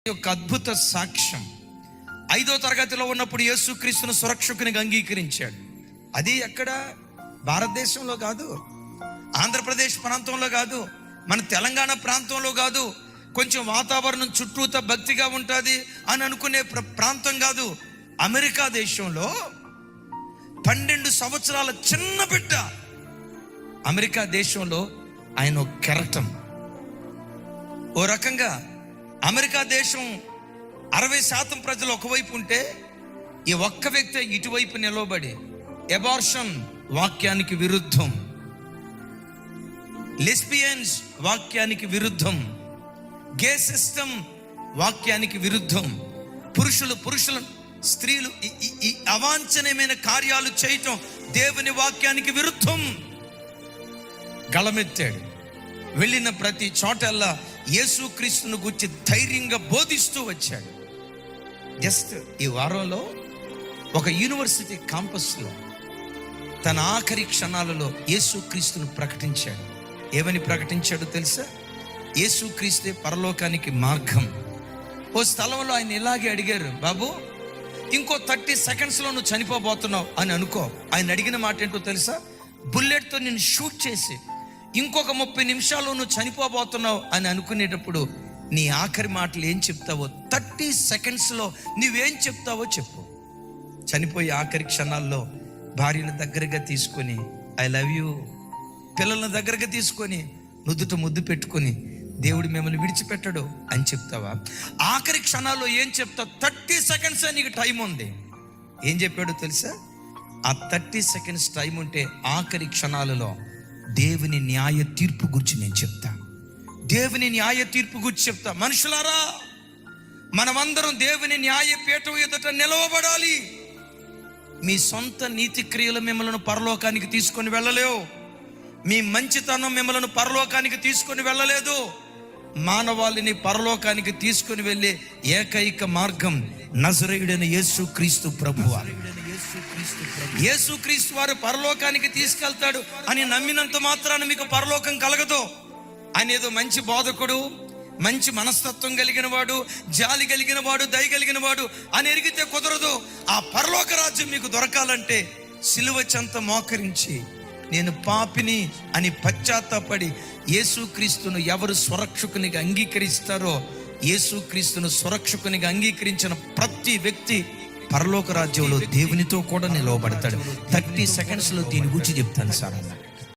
యొక్క అద్భుత సాక్ష్యం. 5వ తరగతిలో ఉన్నప్పుడు యేసుక్రీస్తును సురక్షకునిగా అంగీకరించాడు. అది ఎక్కడ? భారతదేశంలో కాదు, ఆంధ్రప్రదేశ్ ప్రాంతంలో కాదు, మన తెలంగాణ ప్రాంతంలో కాదు, కొంచెం వాతావరణం చుట్టూతా భక్తిగా ఉంటుంది అని అనుకునే ప్రాంతం కాదు. అమెరికా దేశంలో 12 సంవత్సరాల చిన్న బిడ్డ. అమెరికా దేశంలో ఆయన ఒక కెరటం. ఓ రకంగా అమెరికా దేశం 60% ప్రజలు ఒకవైపు ఉంటే ఈ ఒక్క వ్యక్తి ఇటువైపు నిలవబడి ఎబార్షన్ వాక్యానికి విరుద్ధం, లెస్బియన్స్ వాక్యానికి విరుద్ధం, గే సిస్టమ్ వాక్యానికి విరుద్ధం, పురుషులు స్త్రీలు ఈ అవాంఛనీయమైన కార్యాలు చేయటం దేవుని వాక్యానికి విరుద్ధం గళమెత్తాడు. వెళ్ళిన ప్రతి చోటల్లా యేసుక్రీస్తును గురించి ధైర్యంగా బోధిస్తూ వచ్చాడు. జస్ట్ ఈ వారంలో ఒక యూనివర్సిటీ క్యాంపస్లో తన ఆఖరి క్షణాలలో యేసుక్రీస్తును ప్రకటించాడు. ఏమని ప్రకటించాడో తెలుసా? యేసుక్రీస్తే పరలోకానికి మార్గం. ఓ స్థలంలో ఆయన ఇలాగే అడిగారు, బాబు ఇంకో 30 సెకండ్స్లో నువ్వు చనిపోబోతున్నావు అని అనుకో. ఆయన అడిగిన మాట ఏంటో తెలుసా? బుల్లెట్తో నిన్ను షూట్ చేసి ఇంకొక 30 నిమిషాలు నువ్వు చనిపోబోతున్నావు అని అనుకునేటప్పుడు నీ ఆఖరి మాటలు ఏం చెప్తావో, 30 సెకండ్స్లో నువ్వేం చెప్తావో చెప్పు. చనిపోయే ఆఖరి క్షణాల్లో భార్యను దగ్గరగా తీసుకొని ఐ లవ్ యూ, పిల్లలను దగ్గరగా తీసుకొని నుదుట ముద్దు పెట్టుకొని దేవుడు మిమ్మల్ని విడిచిపెట్టడు అని చెప్తావా? ఆఖరి క్షణాల్లో ఏం చెప్తావు? 30 సెకండ్స్ నీకు టైం ఉంది. ఏం చెప్పాడో తెలుసా? ఆ 30 సెకండ్స్ టైం ఉంటే ఆఖరి క్షణాలలో దేవుని న్యాయ తీర్పు గురించి నేను చెప్తా. దేవుని న్యాయ తీర్పు గురించి చెప్తా. మనుషులారా, మనమందరం దేవుని న్యాయ పీఠం ఎదుట నిలవబడాలి. మీ సొంత నీతి క్రియలు మిమ్మల్ని పరలోకానికి తీసుకొని వెళ్ళలేవు. మీ మంచితనం మిమ్మల్ని పరలోకానికి తీసుకొని వెళ్ళలేదు. మానవాళిని పరలోకానికి తీసుకొని వెళ్ళే ఏకైక మార్గం నజరేయుడైన యేసుక్రీస్తు ప్రభువారు. యేసుక్రీస్తు వారు పరలోకానికి తీసుకెళ్తాడు అని నమ్మినంత మాత్రాన మీకు పరలోకం కలగదు. ఆయన ఏదో మంచి బోధకుడు, మంచి మనస్తత్వం కలిగిన వాడు, జాలి కలిగిన వాడు, దయ కలిగిన వాడు అని ఎరిగితే కుదరదు. ఆ పరలోక రాజ్యం మీకు దొరకాలంటే సిలువ చెంత మోకరించి నేను పాపిని అని పశ్చాత్తాపడి యేసుక్రీస్తును ఎవరు స్వరక్షకునిగా అంగీకరిస్తారో, యేసుక్రీస్తును స్వరక్షకునిగా అంగీకరించిన ప్రతి వ్యక్తి పరలోక రాజ్యంలో దేవునితో కూడా నిలవబడతాడు. 30 సెకండ్స్లో దీని గురించి చెప్తాను సార్.